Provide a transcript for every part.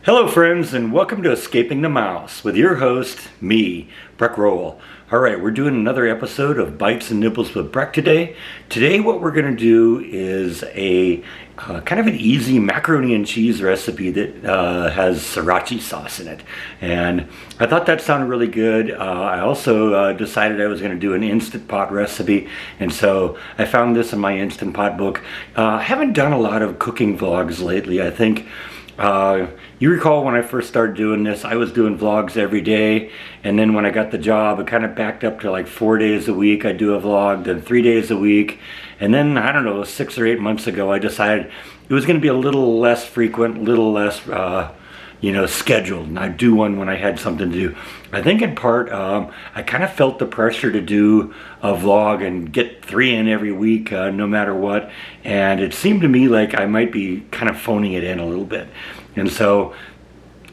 Hello friends, and welcome to Escaping the Mouse with your host, me, Breck Rowell. Alright, we're doing another episode of Bytes and Nibbles with Breck today. Today what we're going to do is a kind of an easy macaroni and cheese recipe that has Sriracha sauce in it. And I thought that sounded really good. I also decided I was going to do an Instant Pot recipe, and so I found this in my Instant Pot book. I haven't done a lot of cooking vlogs lately. I think you recall when I first started doing this, I was doing vlogs every day, and then when I got the job, it kind of backed up to like 4 days a week I'd do a vlog, then 3 days a week, and then, I don't know, 6 or 8 months ago, I decided it was going to be a little less frequent, a little less, scheduled, and I'd do one when I had something to do. I think in part, I kind of felt the pressure to do a vlog and get 3 in every week, no matter what, and it seemed to me like I might be kind of phoning it in a little bit. And so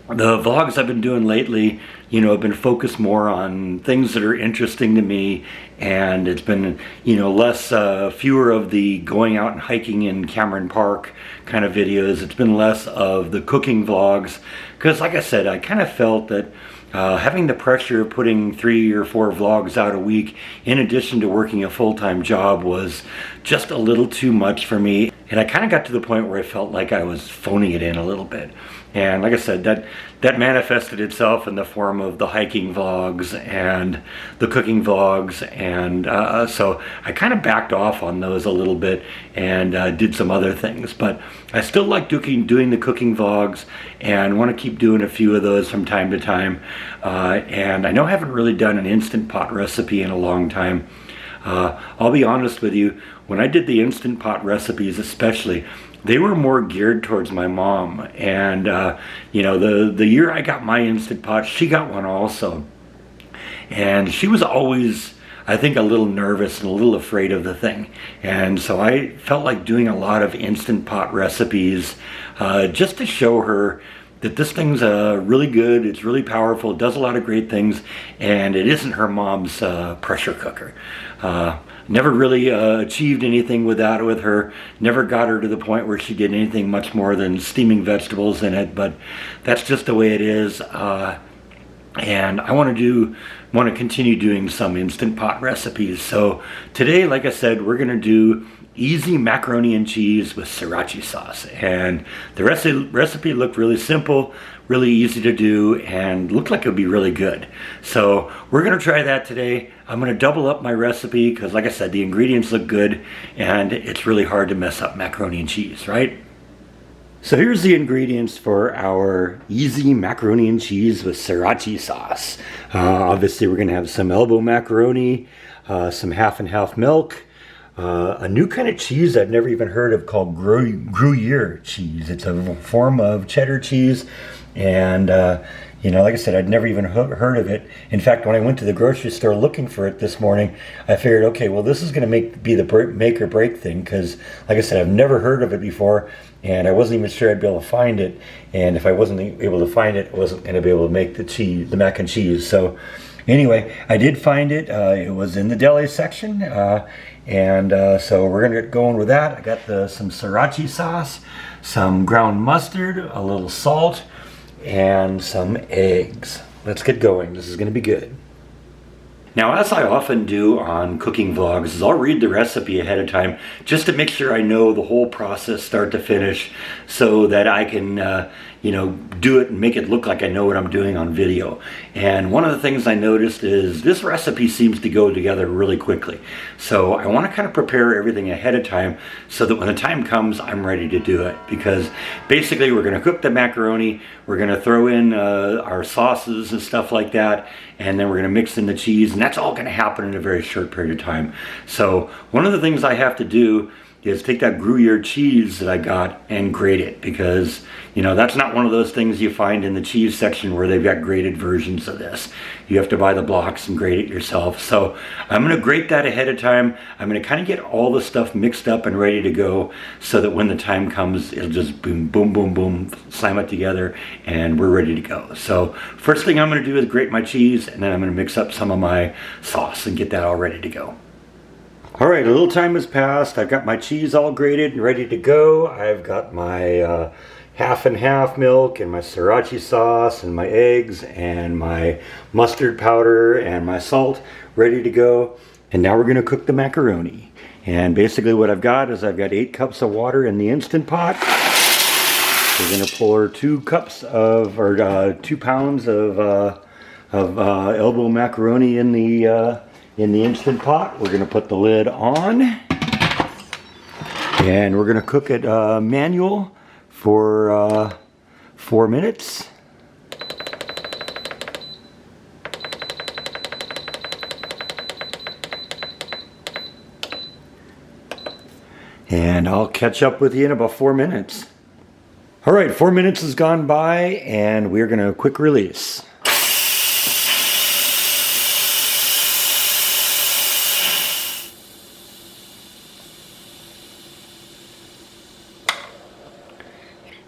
the vlogs I've been doing lately, have been focused more on things that are interesting to me, and it's been, fewer of the going out and hiking in Cameron Park kind of videos. It's been less of the cooking vlogs, because like I said, I kind of felt that having the pressure of putting 3 or 4 vlogs out a week in addition to working a full-time job was just a little too much for me. And I kind of got to the point where I felt like I was phoning it in a little bit. And like I said, that manifested itself in the form of the hiking vlogs and the cooking vlogs. And so I kind of backed off on those a little bit and did some other things. But I still like doing the cooking vlogs and want to keep doing a few of those from time to time. And I know I haven't really done an Instant Pot recipe in a long time. I'll be honest with you, when I did the Instant Pot recipes especially, they were more geared towards my mom. And, the year I got my Instant Pot, she got one also. And she was always, I think, a little nervous and a little afraid of the thing. And so I felt like doing a lot of Instant Pot recipes just to show her that this thing's really good, it's really powerful, it does a lot of great things, and it isn't her mom's pressure cooker. Never really achieved anything with that with her, never got her to the point where she did anything much more than steaming vegetables in it, but that's just the way it is. And I want to continue doing some Instant Pot recipes. So today, like I said, we're going to do easy macaroni and cheese with Sriracha sauce. And the recipe looked really simple, really easy to do, and looked like it would be really good. So we're going to try that today. I'm going to double up my recipe because, like I said, the ingredients look good, and it's really hard to mess up macaroni and cheese, right? So here's the ingredients for our easy macaroni and cheese with Sriracha sauce. Obviously, we're going to have some elbow macaroni, some half and half milk, a new kind of cheese I've never even heard of called Gruyere Cheese. It's a form of cheddar cheese, and like I said, I'd never even heard of it. In fact, when I went to the grocery store looking for it this morning, I figured, okay, well, this is going to be the make or break thing, because, like I said, I've never heard of it before, and I wasn't even sure I'd be able to find it. And if I wasn't able to find it, I wasn't going to be able to make the mac and cheese. So anyway, I did find it. It was in the deli section, so we're going to get going with that. I got some Sriracha sauce, some ground mustard, a little salt, and some eggs. Let's get going. This is going to be good. Now, as I often do on cooking vlogs, is I'll read the recipe ahead of time just to make sure I know the whole process start to finish, so that I can do it and make it look like I know what I'm doing on video. And one of the things I noticed is this recipe seems to go together really quickly. So I want to kind of prepare everything ahead of time so that when the time comes, I'm ready to do it. Because basically we're going to cook the macaroni, we're going to throw in our sauces and stuff like that, and then we're going to mix in the cheese, and that's all going to happen in a very short period of time. So one of the things I have to do is take that Gruyere cheese that I got and grate it, because that's not one of those things you find in the cheese section where they've got grated versions of this. You have to buy the blocks and grate it yourself. So I'm going to grate that ahead of time. I'm going to kind of get all the stuff mixed up and ready to go, so that when the time comes, it'll just boom, boom, boom, boom, slam it together, and we're ready to go. So first thing I'm going to do is grate my cheese, and then I'm going to mix up some of my sauce and get that all ready to go. All right, a little time has passed. I've got my cheese all grated and ready to go. I've got my half and half milk and my sriracha sauce and my eggs and my mustard powder and my salt ready to go. And now we're going to cook the macaroni. And basically what I've got is I've got 8 cups of water in the Instant Pot. We're going to pour 2 pounds of elbow macaroni in the Instant Pot. We're going to put the lid on. And we're going to cook it manual for 4 minutes. And I'll catch up with you in about 4 minutes. All right, 4 minutes has gone by and we're going to quick release.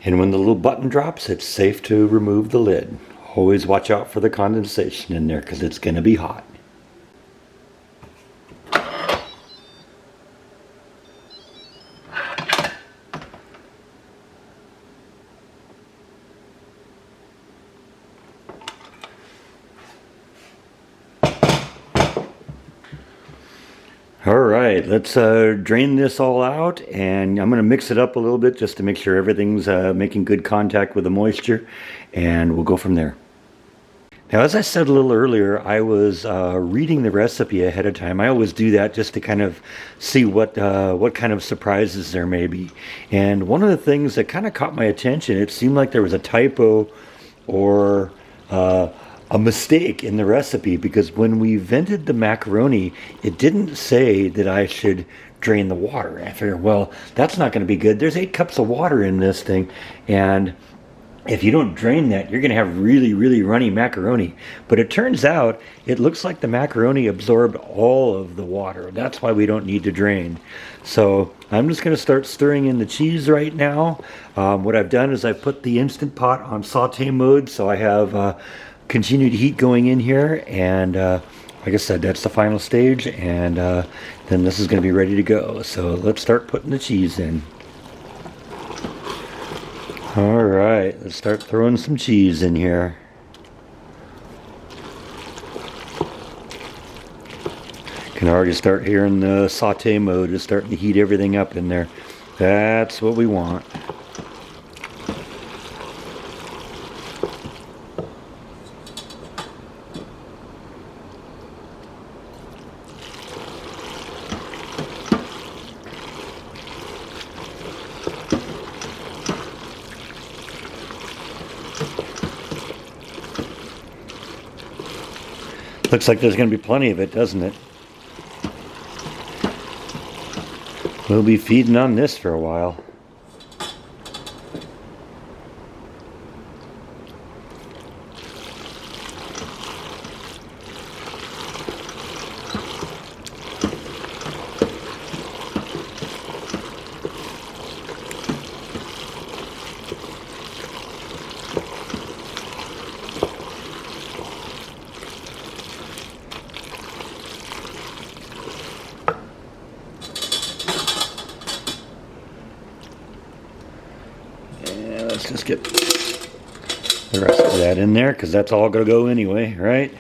And when the little button drops, it's safe to remove the lid. Always watch out for the condensation in there because it's going to be hot. All right, let's drain this all out, and I'm going to mix it up a little bit just to make sure everything's making good contact with the moisture, and we'll go from there. Now, as I said a little earlier, I was reading the recipe ahead of time. I always do that just to kind of see what kind of surprises there may be. And one of the things that kind of caught my attention, it seemed like there was a typo or a mistake in the recipe, because when we vented the macaroni, it didn't say that I should drain the water. I figured, well, that's not going to be good. There's 8 cups of water in this thing, and if you don't drain that, you're going to have really, really runny macaroni. But it turns out, it looks like the macaroni absorbed all of the water. That's why we don't need to drain. So I'm just going to start stirring in the cheese right now. What I've done is I've put the Instant Pot on saute mode, so I have continued heat going in here, and like I said, that's the final stage, and then this is going to be ready to go. So let's start putting the cheese in. All right, let's start throwing some cheese in here. Can already start hearing the saute mode is starting to heat everything up in there. That's what we want. Looks like there's going to be plenty of it, doesn't it? We'll be feeding on this for a while. Let's just get the rest of that in there, because that's all going to go anyway, right?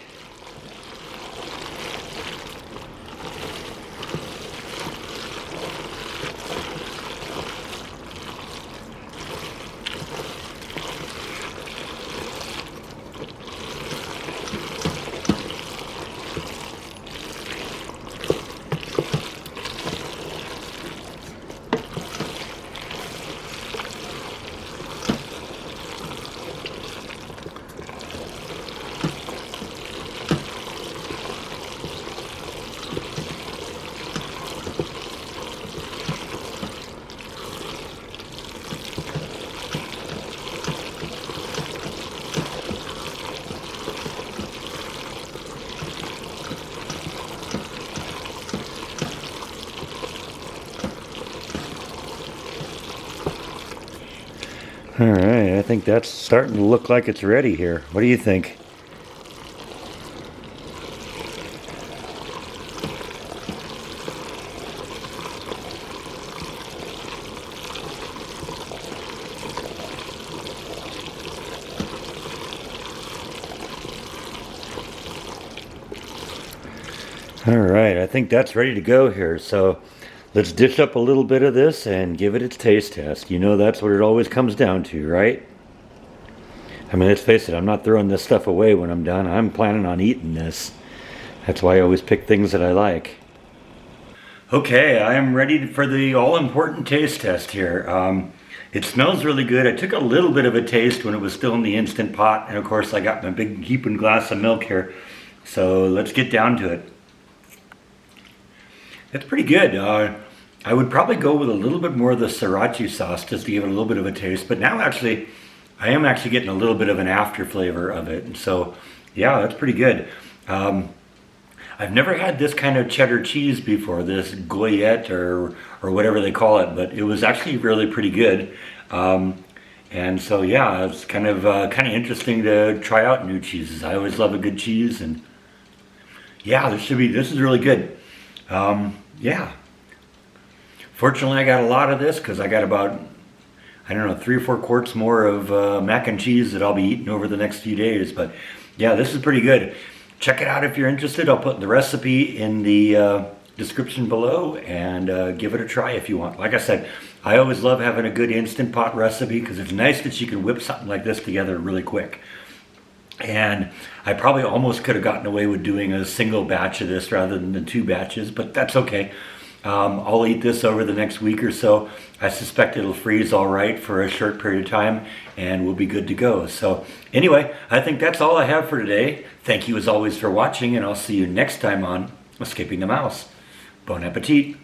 Alright, I think that's starting to look like it's ready here. What do you think? All right, I think that's ready to go here. So let's dish up a little bit of this and give it its taste test. You know that's what it always comes down to, right? I mean, let's face it, I'm not throwing this stuff away when I'm done. I'm planning on eating this. That's why I always pick things that I like. Okay, I am ready for the all-important taste test here. It smells really good. I took a little bit of a taste when it was still in the Instant Pot, and of course I got my big heaping glass of milk here. So let's get down to it. It's pretty good. I would probably go with a little bit more of the Sriracha sauce just to give it a little bit of a taste. But now actually, I am actually getting a little bit of an after flavor of it. And so, yeah, that's pretty good. I've never had this kind of cheddar cheese before, this Gruyere or whatever they call it, but it was actually really pretty good. And so, yeah, it's kind of interesting to try out new cheeses. I always love a good cheese, and yeah, this is really good. Yeah. Fortunately, I got a lot of this because I got about, I don't know, 3 or 4 quarts more of mac and cheese that I'll be eating over the next few days. But yeah, this is pretty good. Check it out if you're interested. I'll put the recipe in the description below, and give it a try if you want. Like I said, I always love having a good Instant Pot recipe because it's nice that you can whip something like this together really quick. And I probably almost could have gotten away with doing a single batch of this rather than the 2 batches, but that's okay. I'll eat this over the next week or so. I suspect it'll freeze all right for a short period of time, and we'll be good to go. So anyway, I think that's all I have for today. Thank you as always for watching, and I'll see you next time on Escaping the Mouse. Bon appetit.